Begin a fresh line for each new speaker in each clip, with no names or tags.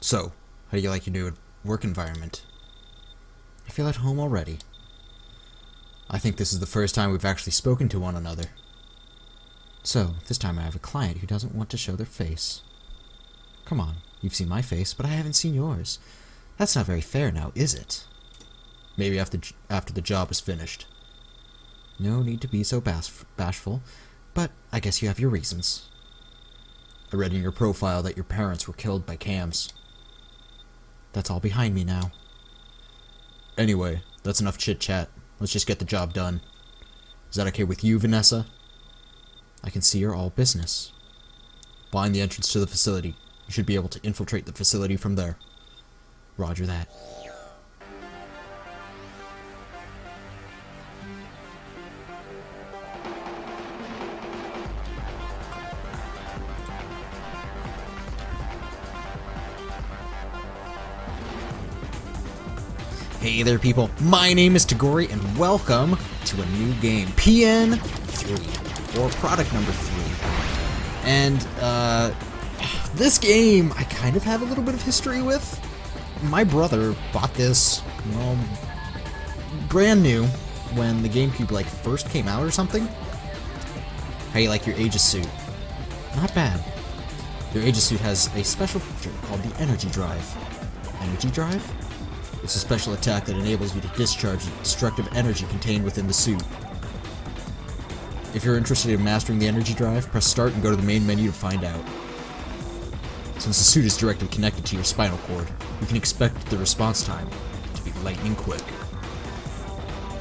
So, how do you like your new work environment? I feel at home already. I think this is the first time we've actually spoken to one another. So, this time I have a client who doesn't want to show their face. Come on, you've seen my face, but I haven't seen yours. That's not very fair now, is it? Maybe after the job is finished. No need to be so bashful, but I guess you have your reasons. I read in your profile that your parents were killed by cams. That's all behind me now. Anyway, that's enough chit-chat. Let's just get the job done. Is that okay with you, Vanessa? I can see you're all business. Find the entrance to the facility. You should be able to infiltrate the facility from there. Roger that. Hey there, people. My name is Tagori, and welcome to a new game, P.N.03, or product number 3. And, this game I kind of have a little bit of history with. My brother bought this, well, brand new when the GameCube, like, first came out or something. How you like your Aegis suit? Not bad. Your Aegis suit has a special feature called the Energy Drive. Energy Drive? It's a special attack that enables you to discharge the destructive energy contained within the suit. If you're interested in mastering the energy drive, press start and go to the main menu to find out. Since the suit is directly connected to your spinal cord, you can expect the response time to be lightning quick.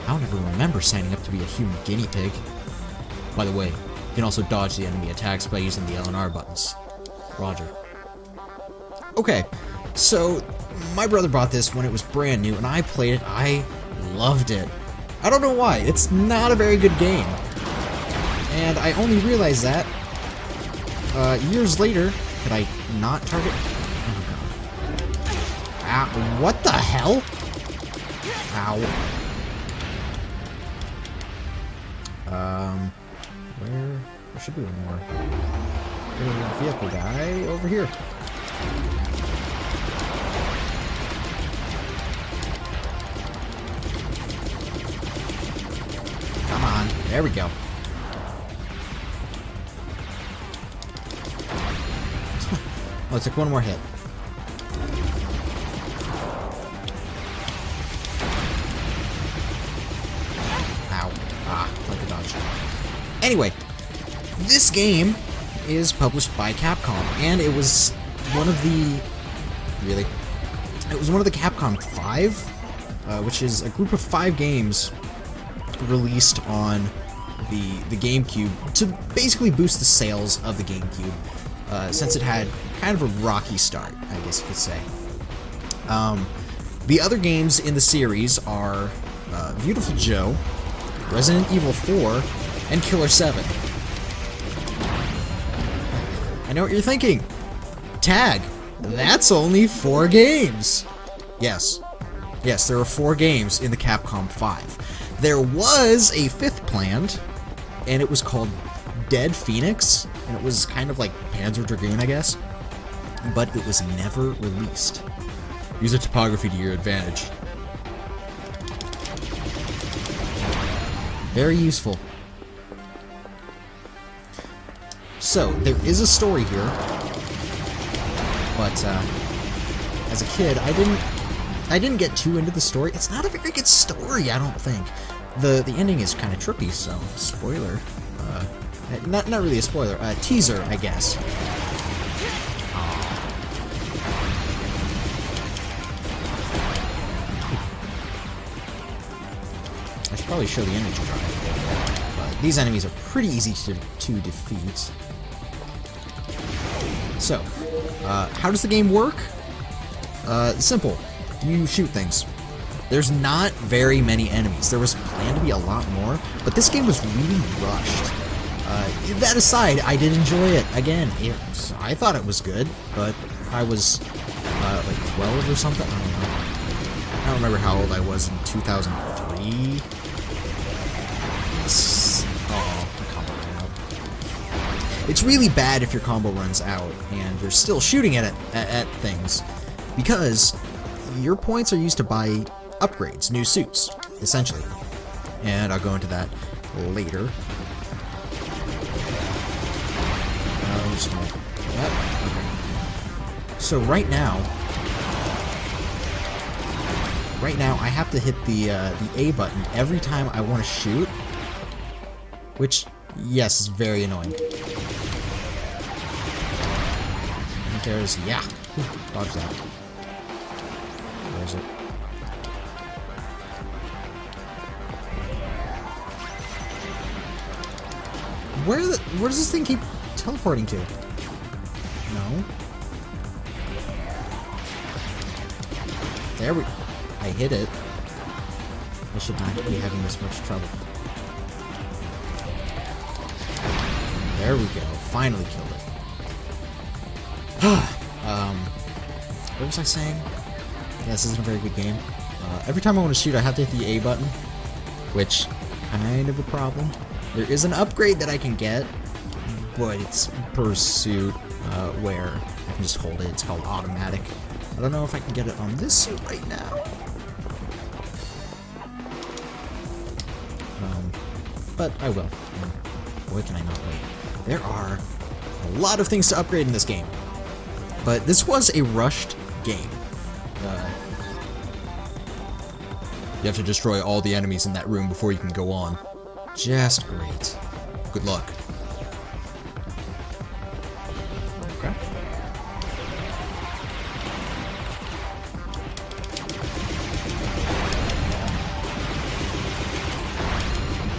I don't ever remember signing up to be a human guinea pig. By the way, you can also dodge the enemy attacks by using the L and R buttons. Roger. Okay, so my brother bought this when it was brand new, and I played it. I loved it. I don't know why. It's not a very good game. And I only realized that years later. Could I not target? Oh, God. Ow. What the hell? Ow. There should be one more. There's a vehicle guy over here. Come on. There we go. Oh, it took one more hit. Ow. Ah, like a dodge. Anyway, this game is published by Capcom, and it was one of the... Really? It was one of the Capcom 5, which is a group of 5 games released on the GameCube to basically boost the sales of the GameCube. Since it had kind of a rocky start, I guess you could say. The other games in the series are Beautiful Joe, Resident Evil 4, and Killer 7. I know what you're thinking. Tag, that's only 4 games. Yes, there are 4 games in the Capcom 5. There was a 5th planned, and it was called Dead Phoenix, and it was kind of like Panzer Dragoon, I guess, but it was never released. Use the topography to your advantage. Very useful. So, there is a story here, but as a kid, I didn't get too into the story. It's not a very good story, I don't think. The ending is kind of trippy, so spoiler. Not really a spoiler, a teaser, I guess. I should probably show the energy drive. These enemies are pretty easy to defeat. So, how does the game work? Simple. You shoot things. There's not very many enemies. There was planned to be a lot more, but this game was really rushed. That aside, I did enjoy it. Again, I thought it was good, but I was like 12 or something. I don't know. I don't remember how old I was in 2003. Oh, my combo ran out. It's really bad if your combo runs out and you're still shooting at things. because your points are used to buy upgrades, new suits, essentially. And I'll go into that later. Just gonna, yep. So right now I have to hit the A button every time I want to shoot, which, yes, is very annoying. And there's, yeah, dodge that. Where is it? Where does this thing keep teleporting to? No. There we... I hit it. I should not be having this much trouble. There we go. Finally killed it. What was I saying? Yeah, this isn't a very good game. Every time I want to shoot, I have to hit the A button, which kind of a problem. There is an upgrade that I can get, but it's pursuit, where I can just hold it. It's called automatic. I don't know if I can get it on this suit right now. But I will. And boy, can I not wait. There are a lot of things to upgrade in this game, but this was a rushed game. You have to destroy all the enemies in that room before you can go on. Just great. Good luck. Okay.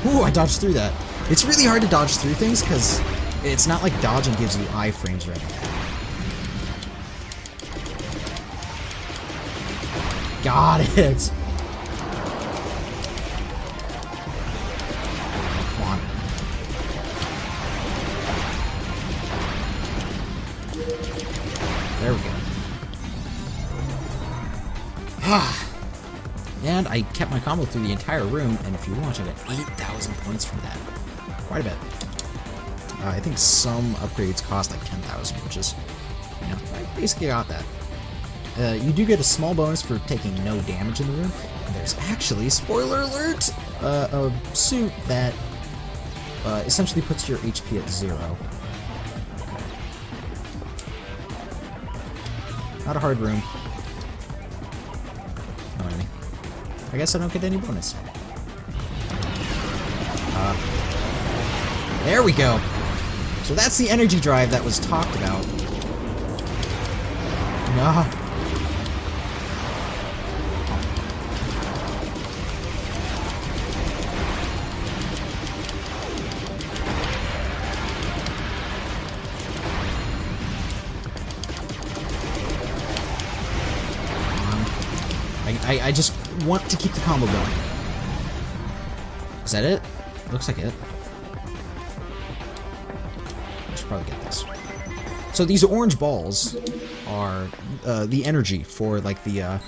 Ooh, I dodged through that. It's really hard to dodge through things because it's not like dodging gives you iframes right now. Got it! Come on. There we go. And I kept my combo through the entire room, and if you watch, I got 8,000 points from that. Quite a bit. I think some upgrades cost like 10,000, which is, you know, I basically got that. You do get a small bonus for taking no damage in the room. And there's actually, spoiler alert, a suit that essentially puts your HP at 0. Okay. Not a hard room. No enemy. I guess I don't get any bonus. There we go. So that's the energy drive that was talked about. No. I just want to keep the combo going. Is that it? Looks like it. I should probably get this. So these orange balls are the energy for like the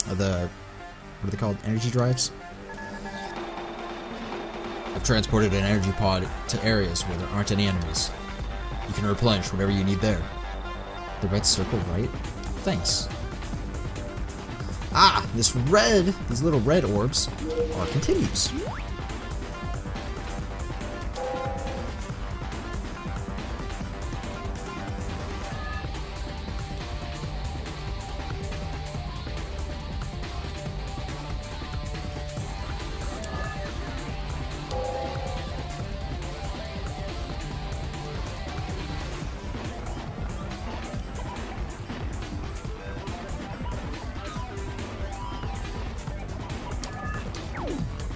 what are they called? Energy drives? I've transported an energy pod to areas where there aren't any enemies. You can replenish whatever you need there. The red circle, right? Thanks. Ah, these little red orbs are continues.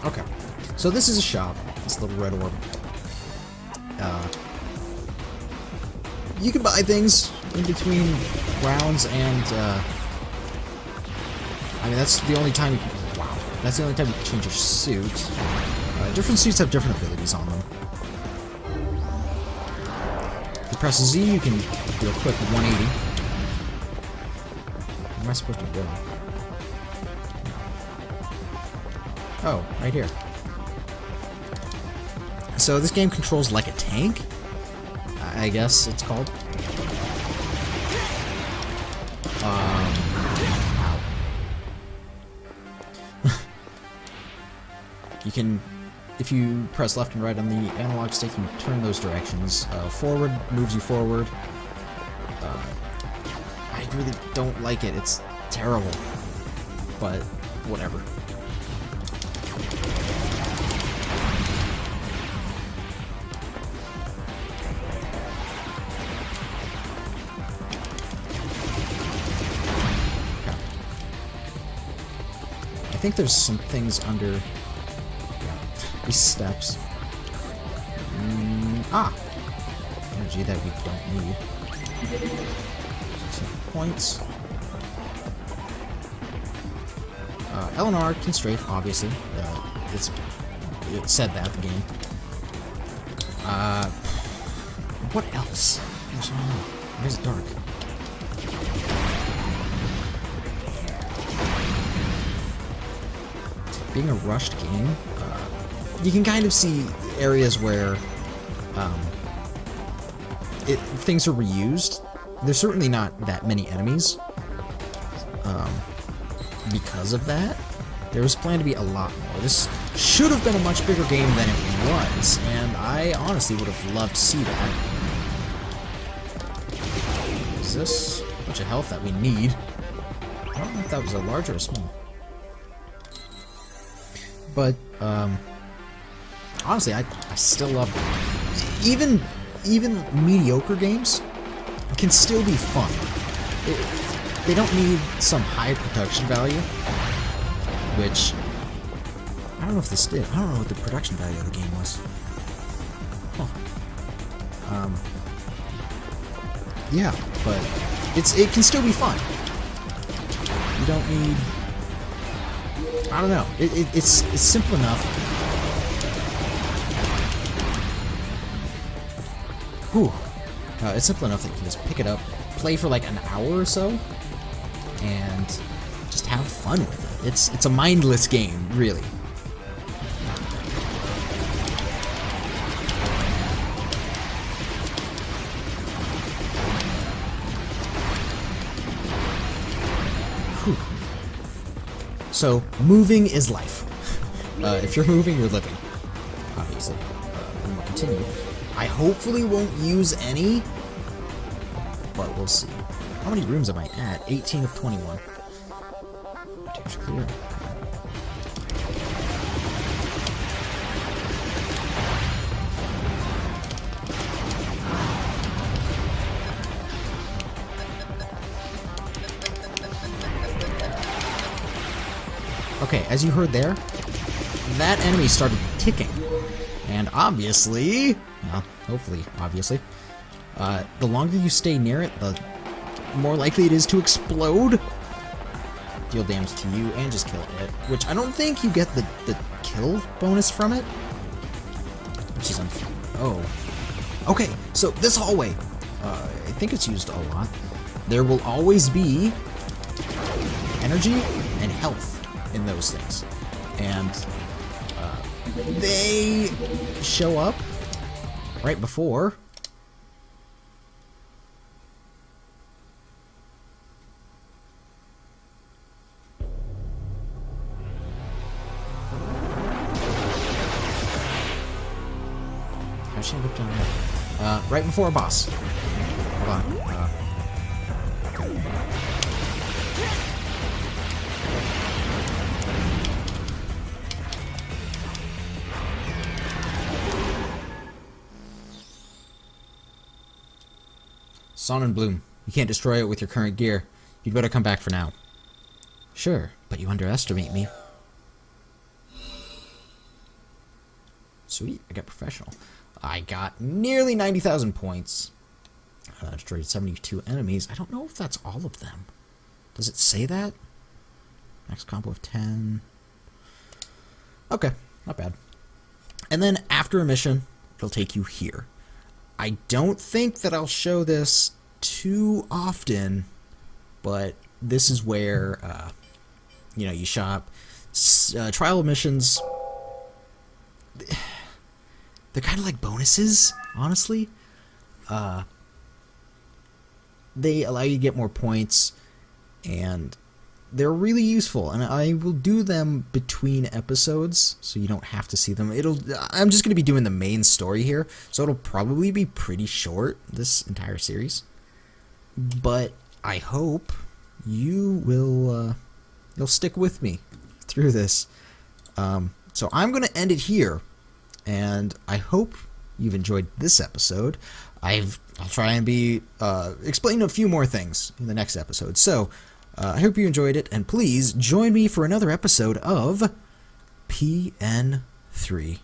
Okay, so this is a shop, this little red orb. You can buy things in between rounds, and I mean that's the only time you can, wow, that's the only time you can change your suit. Different suits have different abilities on them. If you press Z, you can do a quick 180. Where am I supposed to go? Oh, right here. So this game controls like a tank, I guess it's called. You can, if you press left and right on the analog stick, you can turn those directions. Forward moves you forward. I really don't like it. It's terrible. But whatever. I think there's some things under these steps. Energy that we don't need. Some points. L&R can strafe, obviously. It said that, the game. What else? Gosh, I don't know. Why is it dark? Being a rushed game, you can kind of see areas where things are reused. There's certainly not that many enemies because of that. There was planned to be a lot more. This should have been a much bigger game than it was, and I honestly would have loved to see that. Is this a bunch of health that we need? I don't know if that was a large or a small. But, honestly, I still love it. Even mediocre games can still be fun. They don't need some high production value, which, I don't know if this did. I don't know what the production value of the game was. Huh. Yeah, but it can still be fun. You don't need... I don't know. It's simple enough. Whew. It's simple enough that you can just pick it up, play for like an hour or so, and just have fun with it. It's a mindless game, really. Whew. So, moving is life. If you're moving, you're living. Obviously. And we'll continue. I hopefully won't use any, but we'll see. How many rooms am I at? 18 of 21. Tapes clear. Okay, as you heard there, that enemy started ticking. And obviously, well, hopefully, obviously, the longer you stay near it, the more likely it is to explode. Deal damage to you and just kill it, which I don't think you get the kill bonus from it. Which is unfair. Oh. Okay, so this hallway, I think it's used a lot. There will always be energy and health in those things. And they show up right before how should I look down there? Right before a boss. Hold on. Okay. Sonnenblume. You can't destroy it with your current gear. You'd better come back for now. Sure, but you underestimate me. Sweet, I got professional. I got nearly 90,000 points. Destroyed 72 enemies. I don't know if that's all of them. Does it say that? Max combo of 10. Okay, not bad. And then after a mission, it'll take you here. I don't think that I'll show this too often, but this is where, you know, you shop. Trial missions, they're kind of like bonuses, honestly. They allow you to get more points, and they're really useful, and I will do them between episodes, so you don't have to see them. I'm just going to be doing the main story here, so it'll probably be pretty short, this entire series. But I hope you will you'll stick with me through this. So I'm going to end it here, and I hope you've enjoyed this episode. I'll try and be explain a few more things in the next episode. So I hope you enjoyed it, and please join me for another episode of P.N.03.